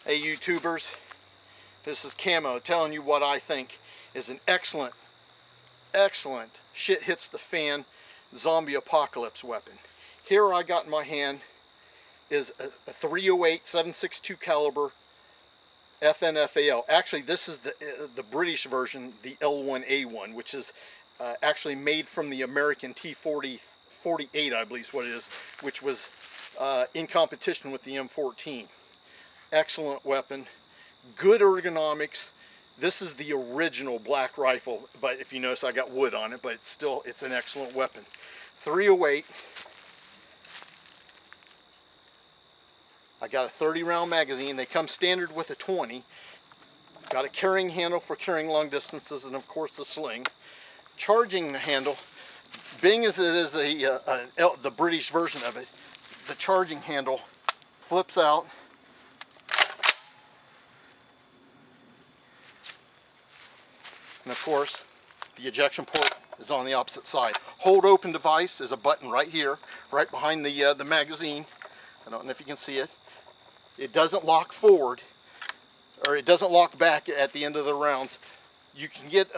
Hey YouTubers, this is Camo telling you what I think is an excellent shit hits the fan zombie apocalypse weapon. Here I got in my hand is a 308 7.62 caliber FNFAL. Actually, this is the British version, the L1A1, which is actually made from the American T48, I believe is what it is, which was in competition with the M14. Excellent weapon, good ergonomics. This is the original black rifle, but if you notice I got wood on it, but it's an excellent weapon. 308. I got a 30 round magazine. They come standard with a 20. It's got a carrying handle for carrying long distances, and of course the sling. Charging handle, being as it is the British version of it, the charging handle flips out. And of course, the ejection port is on the opposite side. Hold open device is a button right here, right behind the magazine. I don't know if you can see it. It doesn't lock forward, or it doesn't lock back at the end of the rounds. You can get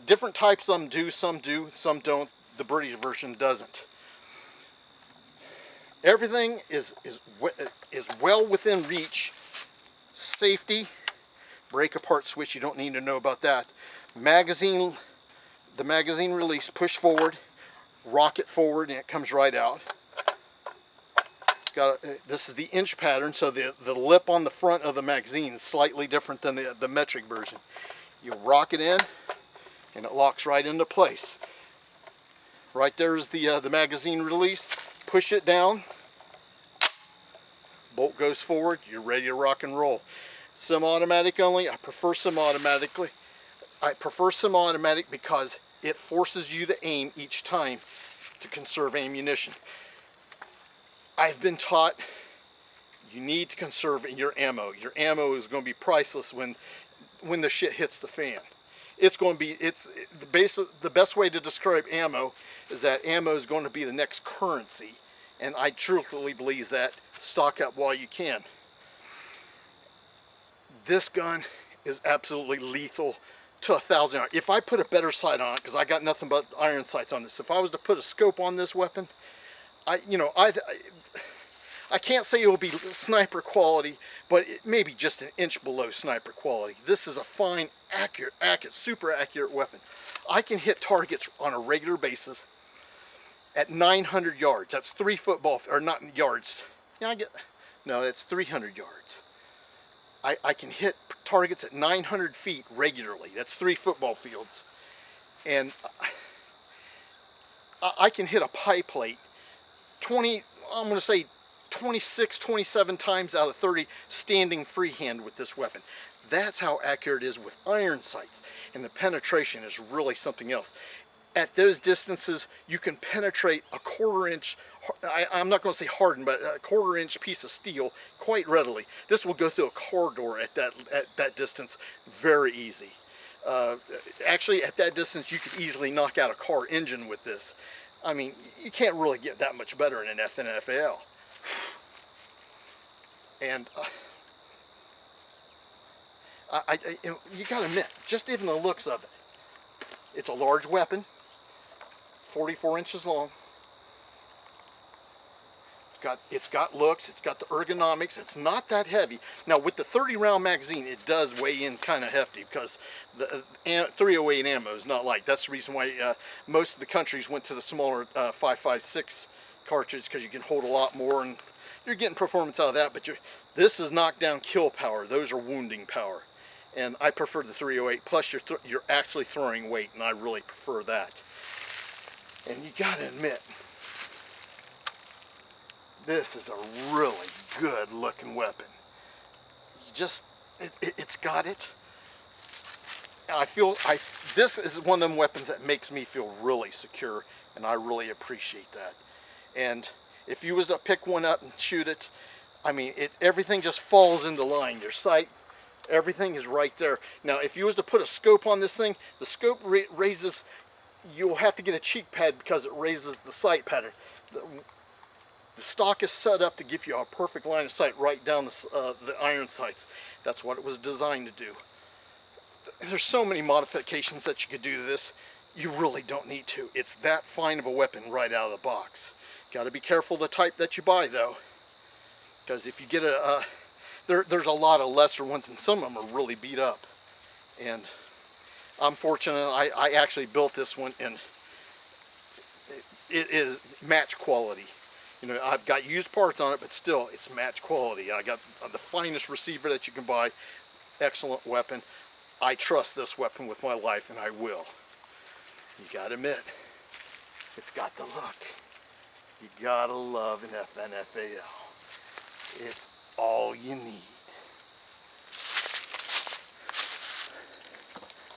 different types. Some do, some don't. The British version doesn't. Everything is well within reach. Safety, break apart switch, you don't need to know about that. Magazine, the magazine release, push forward, rock it forward, and it comes right out. This is the inch pattern, so the lip on the front of the magazine is slightly different than the metric version. You rock it in, and it locks right into place. Right there is the magazine release. Push it down, bolt goes forward, you're ready to rock and roll. Semi-automatic only. I prefer semi-automatic because it forces you to aim each time to conserve ammunition. I've been taught you need to conserve your ammo. Your ammo is going to be priceless when the shit hits the fan. The best way to describe ammo is that ammo is going to be the next currency, and I truthfully believe that. Stock up while you can. This gun is absolutely lethal to 1,000 yards. If I put a better sight on it, because I got nothing but iron sights on this, if I was to put a scope on this weapon, I can't say it will be sniper quality, but it may be just an inch below sniper quality. This is a fine, accurate, super accurate weapon. I can hit targets on a regular basis at 900 yards. That's 3 football, or not yards. Yeah, that's 300 yards. I can hit targets at 900 feet regularly. That's 3 football fields. And I can hit a pie plate 26, 27 times out of 30 standing freehand with this weapon. That's how accurate it is with iron sights. And the penetration is really something else. At those distances, you can penetrate a 1/4 inch, I'm not going to say hardened, but a 1/4 inch piece of steel quite readily. This will go through a car door at that distance very easy. Actually, at that distance, you could easily knock out a car engine with this. I mean, you can't really get that much better in an FNFAL. And you got to admit, just even the looks of it, it's a large weapon, 44 inches long. It's got looks, it's got the ergonomics, it's not that heavy. Now with the 30 round magazine, it does weigh in kind of hefty because the 308 ammo is not light. That's the reason why most of the countries went to the smaller 5.56 cartridge, because you can hold a lot more and you're getting performance out of that, but this is knockdown kill power. Those are wounding power. And I prefer the 308, plus you're actually throwing weight, and I really prefer that. And you gotta admit, this is a really good looking weapon. It's got it. And this is one of them weapons that makes me feel really secure, and I really appreciate that. And if you was to pick one up and shoot it, I mean, everything just falls into line. Your sight, everything is right there. Now, if you was to put a scope on this thing, the scope raises, you'll have to get a cheek pad because it raises the sight pattern. The stock is set up to give you a perfect line of sight right down the iron sights. That's what it was designed to do. There's so many modifications that you could do to this. You really don't need to. It's that fine of a weapon right out of the box. Got to be careful the type that you buy though, because if you get there's a lot of lesser ones and some of them are really beat up. And I'm fortunate I actually built this one and it is match quality. You know, I've got used parts on it, but still it's match quality. I got the finest receiver that you can buy. Excellent weapon. I trust this weapon with my life, and I will. You gotta admit, it's got the look. You gotta love an FNFAL. It's all you need.